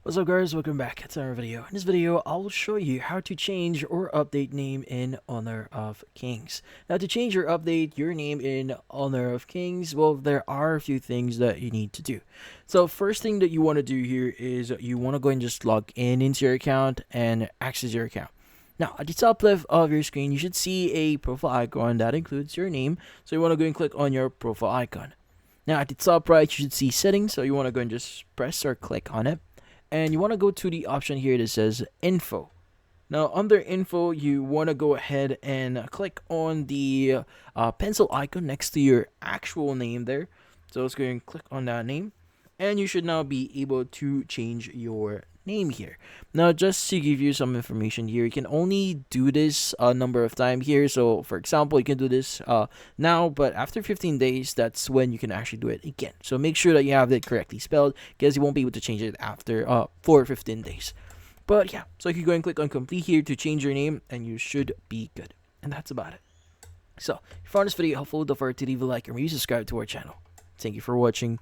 What's up guys, welcome back to another video. In this video, I'll show you how to change or update name in Honor of Kings. Now to change or update your name in Honor of Kings, well, there are a few things that you need to do. So first thing that you want to do here is you want to go and just log in into your account and access your account. Now, at the top left of your screen, you should see a profile icon that includes your name. So you want to go and click on your profile icon. Now, at the top right, you should see settings. So you want to go and just press or click on it, and you want to go to the option here that says info. Now under info, you want to go ahead and click on the pencil icon next to your actual name there. So let's go and click on that name, and you should now be able to change your name here. Now just to give you some information here, you can only do this a number of times here. So for example, you can do this now, but after 15 days, that's when you can actually do it again. So make sure that you have it correctly spelled, because you won't be able to change it after for 15 days. But yeah, so you can go and click on complete here to change your name, and you should be good. And that's about it. So if you found this video helpful, don't forget to leave a like and subscribe to our channel. Thank you for watching.